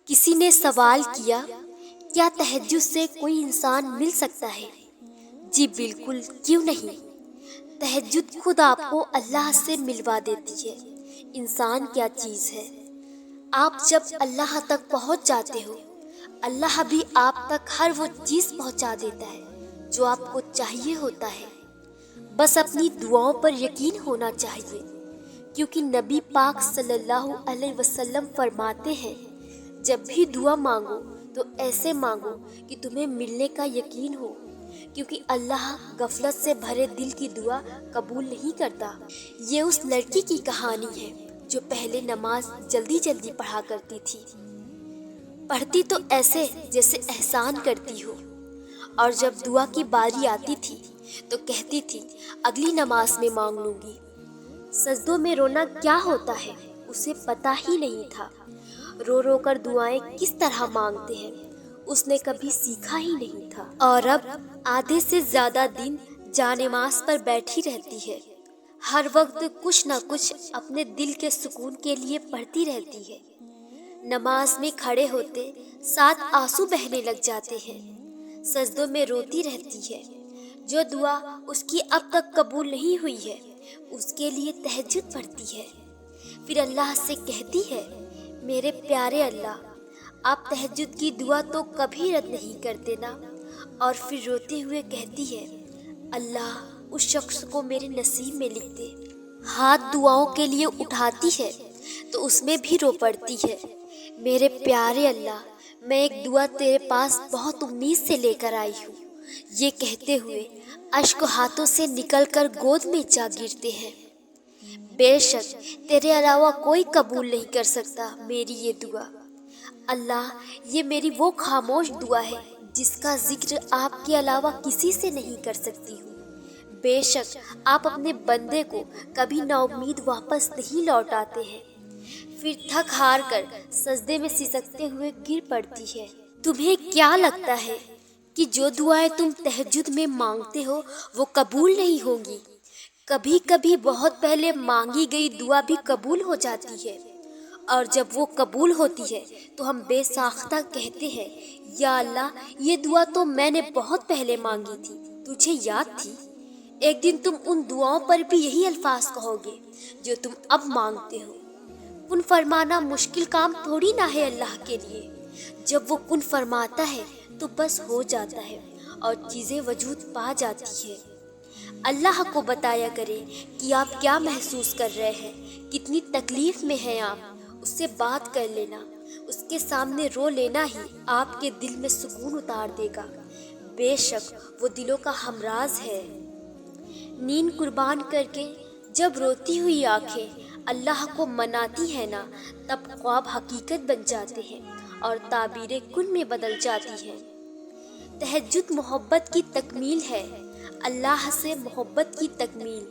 کسی نے سوال کیا، کیا تہجد سے کوئی انسان مل سکتا ہے؟ جی بالکل، کیوں نہیں؟ تہجد خود آپ کو اللہ سے ملوا دیتی ہے۔ انسان کیا چیز ہے؟ آپ جب اللہ تک پہنچ جاتے ہو، اللہ بھی آپ تک ہر وہ چیز پہنچا دیتا ہے جو آپ کو چاہیے ہوتا ہے۔ بس اپنی دعاؤں پر یقین ہونا چاہیے، کیونکہ نبی پاک صلی اللہ علیہ وسلم فرماتے ہیں، جب بھی دعا مانگو تو ایسے مانگو کہ تمہیں ملنے کا یقین ہو، کیونکہ اللہ غفلت سے بھرے دل کی دعا قبول نہیں کرتا۔ یہ اس لڑکی کی کہانی ہے جو پہلے نماز جلدی جلدی پڑھا کرتی تھی، پڑھتی تو ایسے جیسے احسان کرتی ہو، اور جب دعا کی باری آتی تھی تو کہتی تھی اگلی نماز میں مانگ لوں گی۔ سجدوں میں رونا کیا ہوتا ہے اسے پتا ہی نہیں تھا، رو رو کر دعائیں کس طرح مانگتے ہیں اس نے کبھی سیکھا ہی نہیں تھا، اور اب آدھے سے زیادہ دن جانماز پر بیٹھی رہتی ہے، ہر وقت کچھ نہ کچھ اپنے دل کے سکون کے لیے پڑھتی رہتی ہے۔ نماز میں کھڑے ہوتے ساتھ آنسو بہنے لگ جاتے ہیں، سجدوں میں روتی رہتی ہے۔ جو دعا اس کی اب تک قبول نہیں ہوئی ہے اس کے لیے تہجد پڑھتی ہے، پھر اللہ سے کہتی ہے، میرے پیارے اللہ، آپ تہجد کی دعا تو کبھی رد نہیں کرتے نا، اور پھر روتے ہوئے کہتی ہے، اللہ اس شخص کو میرے نصیب میں لکھ دے۔ ہاتھ دعاؤں کے لیے اٹھاتی ہے تو اس میں بھی رو پڑتی ہے، میرے پیارے اللہ، میں ایک دعا تیرے پاس بہت امید سے لے کر آئی ہوں۔ یہ کہتے ہوئے اشک ہاتھوں سے نکل کر گود میں جا گرتے ہیں۔ بے شک تیرے علاوہ کوئی قبول نہیں کر سکتا میری یہ دعا۔ اللہ، یہ میری وہ خاموش دعا ہے جس کا ذکر آپ کے علاوہ کسی سے نہیں کر سکتی ہوں۔ بے شک آپ اپنے بندے کو کبھی نا امید واپس نہیں لوٹاتے ہیں۔ پھر تھک ہار کر سجدے میں سسکتے ہوئے گر پڑتی ہے۔ تمہیں کیا لگتا ہے کہ جو دعائیں تم تہجد میں مانگتے ہو وہ قبول نہیں ہوں گی؟ کبھی کبھی بہت پہلے مانگی گئی دعا بھی قبول ہو جاتی ہے، اور جب وہ قبول ہوتی ہے تو ہم بے ساختہ کہتے ہیں، یا اللہ، یہ دعا تو میں نے بہت پہلے مانگی تھی، تجھے یاد تھی؟ ایک دن تم ان دعاؤں پر بھی یہی الفاظ کہو گے جو تم اب مانگتے ہو۔ کن فرمانا مشکل کام تھوڑی نہ ہے اللہ کے لیے، جب وہ کن فرماتا ہے تو بس ہو جاتا ہے اور چیزیں وجود پا جاتی ہے۔ اللہ کو بتایا کرے کہ آپ کیا محسوس کر رہے ہیں، کتنی تکلیف میں ہیں آپ، اس سے بات کر لینا، اس کے سامنے رو لینا ہی آپ کے دل میں سکون اتار دے گا۔ بے شک وہ دلوں کا ہمراز ہے۔ نیند قربان کر کے جب روتی ہوئی آنکھیں اللہ کو مناتی ہیں نا، تب خواب حقیقت بن جاتے ہیں اور تعبیریں کن میں بدل جاتی ہیں۔ تہجد محبت کی تکمیل ہے، اللہ سے محبت کی تکمیل۔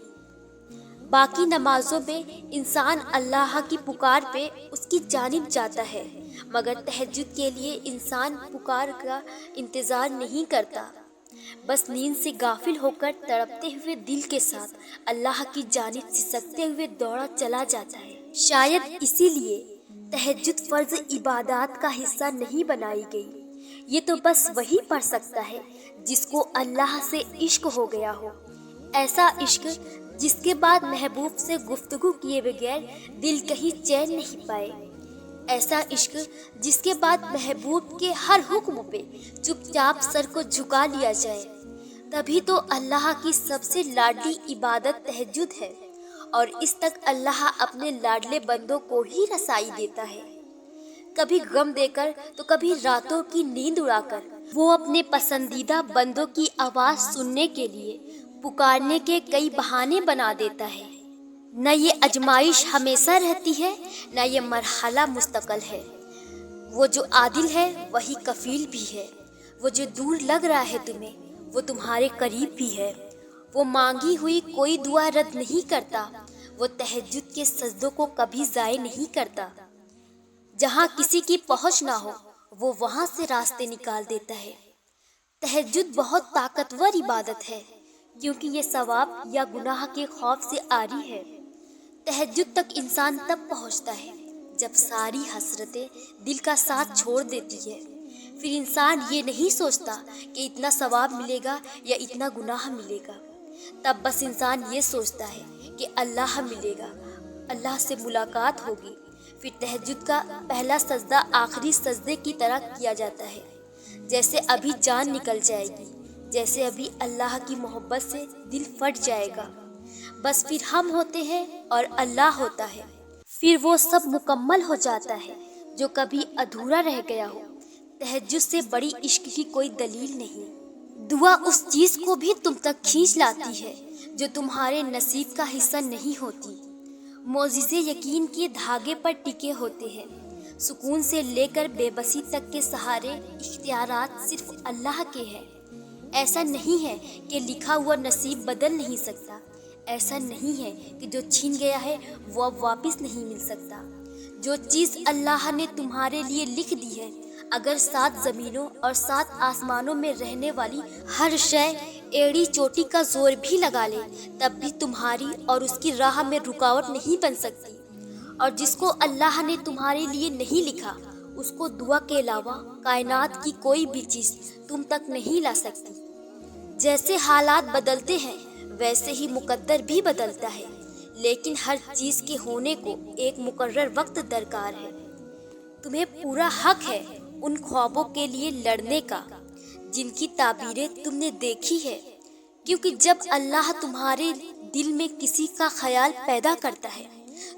باقی نمازوں میں انسان اللہ کی پکار پہ اس کی جانب جاتا ہے، مگر تہجد کے لیے انسان پکار کا انتظار نہیں کرتا، بس نیند سے غافل ہو کر تڑپتے ہوئے دل کے ساتھ اللہ کی جانب سسکتے ہوئے دوڑا چلا جاتا ہے۔ شاید اسی لیے تہجد فرض عبادات کا حصہ نہیں بنائی گئی۔ یہ تو بس وہی پڑھ سکتا ہے جس کو اللہ سے عشق ہو گیا ہو، ایسا عشق جس کے بعد محبوب سے گفتگو کیے بغیر دل کہیں چین نہیں پائے، ایسا عشق جس کے بعد محبوب کے ہر حکم پہ چپ چاپ سر کو جھکا لیا جائے۔ تبھی تو اللہ کی سب سے لاڈلی عبادت تہجد ہے، اور اس تک اللہ اپنے لاڈلے بندوں کو ہی رسائی دیتا ہے، کبھی غم دے کر تو کبھی راتوں کی نیند اڑا کر۔ وہ اپنے پسندیدہ بندوں کی آواز سننے کے لیے پکارنے کے کئی بہانے بنا دیتا ہے۔ نہ یہ آزمائش ہمیشہ رہتی ہے، نہ یہ مرحلہ مستقل ہے۔ وہ جو عادل ہے وہی کفیل بھی ہے، وہ جو دور لگ رہا ہے تمہیں وہ تمہارے قریب بھی ہے۔ وہ مانگی ہوئی کوئی دعا رد نہیں کرتا، وہ تہجد کے سجدوں کو کبھی ضائع نہیں کرتا۔ جہاں کسی کی پہنچ نہ ہو وہ وہاں سے راستے نکال دیتا ہے۔ تہجد بہت طاقتور عبادت ہے، کیونکہ یہ ثواب یا گناہ کے خوف سے عاری ہے۔ تہجد تک انسان تب پہنچتا ہے جب ساری حسرتیں دل کا ساتھ چھوڑ دیتی ہے، پھر انسان یہ نہیں سوچتا کہ اتنا ثواب ملے گا یا اتنا گناہ ملے گا، تب بس انسان یہ سوچتا ہے کہ اللہ ملے گا، اللہ سے ملاقات ہوگی۔ پھر تہجد کا پہلا سجدہ آخری سجدے کی طرح کیا جاتا ہے، جیسے ابھی جان نکل جائے گی، جیسے ابھی اللہ کی محبت سے دل پھٹ جائے گا۔ بس پھر ہم ہوتے ہیں اور اللہ ہوتا ہے، پھر وہ سب مکمل ہو جاتا ہے جو کبھی ادھورا رہ گیا ہو۔ تہجد سے بڑی عشق کی کوئی دلیل نہیں۔ دعا اس چیز کو بھی تم تک کھینچ لاتی ہے جو تمہارے نصیب کا حصہ نہیں ہوتی۔ معجزے یقین کے دھاگے پر ٹکے ہوتے ہیں۔ سکون سے لے کر بے بسی تک کے سہارے اختیارات صرف اللہ کے ہیں۔ ایسا نہیں ہے کہ لکھا ہوا نصیب بدل نہیں سکتا، ایسا نہیں ہے کہ جو چھین گیا ہے وہ اب واپس نہیں مل سکتا۔ جو چیز اللہ نے تمہارے لیے لکھ دی ہے، اگر 7 زمینوں اور 7 آسمانوں میں رہنے والی ہر شے ایڑی چوٹی کا زور بھی لگا لے، تب بھی تمہاری اور اس کی راہ میں رکاوٹ نہیں بن سکتی۔ اور جس کو اللہ نے تمہارے لیے نہیں لکھا، اس کو دعا کے علاوہ کائنات کی کوئی بھی چیز تم تک نہیں لا سکتی۔ جیسے حالات بدلتے ہیں ویسے ہی مقدر بھی بدلتا ہے، لیکن ہر چیز کے ہونے کو ایک مقرر وقت درکار ہے۔ تمہیں پورا حق ہے ان خوابوں کے لیے لڑنے کا جن کی تعبیریں تم نے دیکھی ہے، کیونکہ جب اللہ تمہارے دل میں کسی کا خیال پیدا کرتا ہے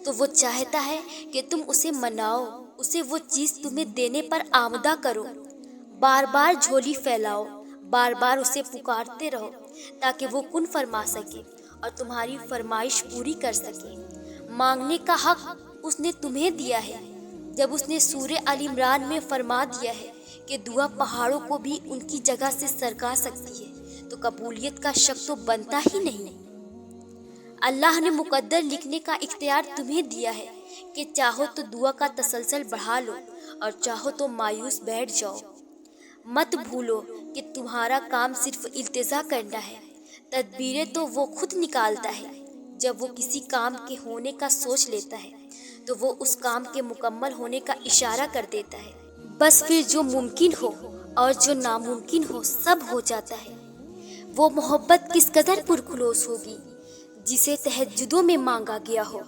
تو وہ چاہتا ہے کہ تم اسے مناؤ، اسے وہ چیز تمہیں دینے پر آمادہ کرو۔ بار بار جھولی پھیلاؤ، بار بار اسے پکارتے رہو تاکہ وہ کن فرما سکے اور تمہاری فرمائش پوری کر سکے۔ مانگنے کا حق اس نے تمہیں دیا ہے۔ جب اس نے سورہ آل عمران میں فرما دیا ہے کہ دعا پہاڑوں کو بھی ان کی جگہ سے سرکا سکتی ہے، تو قبولیت کا شک تو بنتا ہی نہیں۔ اللہ نے مقدر لکھنے کا اختیار تمہیں دیا ہے کہ چاہو تو دعا کا تسلسل بڑھا لو اور چاہو تو مایوس بیٹھ جاؤ۔ مت بھولو کہ تمہارا کام صرف التجا کرنا ہے، تدبیریں تو وہ خود نکالتا ہے۔ جب وہ کسی کام کے ہونے کا سوچ لیتا ہے تو وہ اس کام کے مکمل ہونے کا اشارہ کر دیتا ہے۔ بس پھر جو ممکن ہو اور جو ناممکن ہو سب ہو جاتا ہے۔ وہ محبت کس قدر پرخلوص ہوگی جسے تہجدوں میں مانگا گیا ہو۔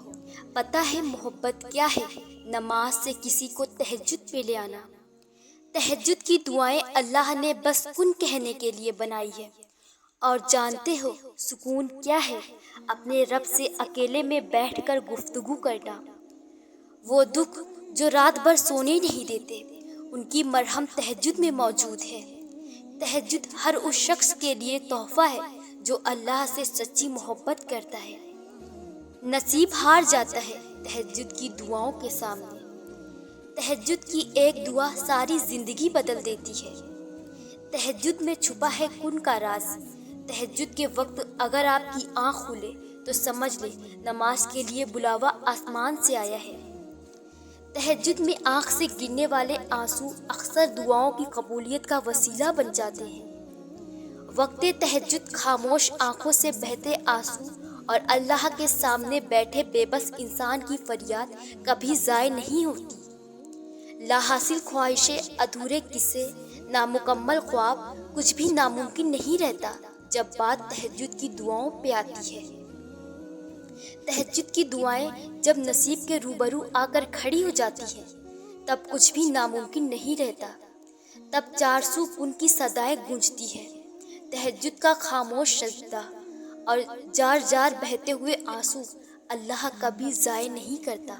پتہ ہے محبت کیا ہے؟ نماز سے کسی کو تہجد پہ لے آنا۔ تہجد کی دعائیں اللہ نے بس کن کہنے کے لیے بنائی ہے۔ اور جانتے ہو سکون کیا ہے؟ اپنے رب سے اکیلے میں بیٹھ کر گفتگو کرنا۔ وہ دکھ جو رات بھر سونے نہیں دیتے، ان کی مرہم تہجد میں موجود ہے۔ تہجد ہر اس شخص کے لیے تحفہ ہے جو اللہ سے سچی محبت کرتا ہے۔ نصیب ہار جاتا ہے تہجد کی دعاؤں کے سامنے۔ تہجد کی ایک دعا ساری زندگی بدل دیتی ہے۔ تہجد میں چھپا ہے کن کا راز۔ تہجد کے وقت اگر آپ کی آنکھ کھلے تو سمجھ لیں نماز کے لیے بلاوا آسمان سے آیا ہے۔ تہجد میں آنکھ سے گرنے والے آنسو اکثر دعاؤں کی قبولیت کا وسیلہ بن جاتے ہیں۔ وقت تہجد خاموش آنکھوں سے بہتے آنسو اور اللہ کے سامنے بیٹھے بے بس انسان کی فریاد کبھی ضائع نہیں ہوتی۔ لا حاصل خواہشیں، ادھورے قصے، نامکمل خواب، کچھ بھی ناممکن نہیں رہتا جب بات تہجد کی دعاؤں پہ آتی ہے۔ تہجد کی دعائیں جب نصیب کے روبرو آ کر کھڑی ہو جاتی ہیں تب کچھ بھی ناممکن نہیں رہتا۔ تب چارسو ان کی صدائیں گونجتی ہیں۔ تہجد کا خاموش سجدہ اور جار جار بہتے ہوئے آنسو اللہ کبھی ضائع نہیں کرتا۔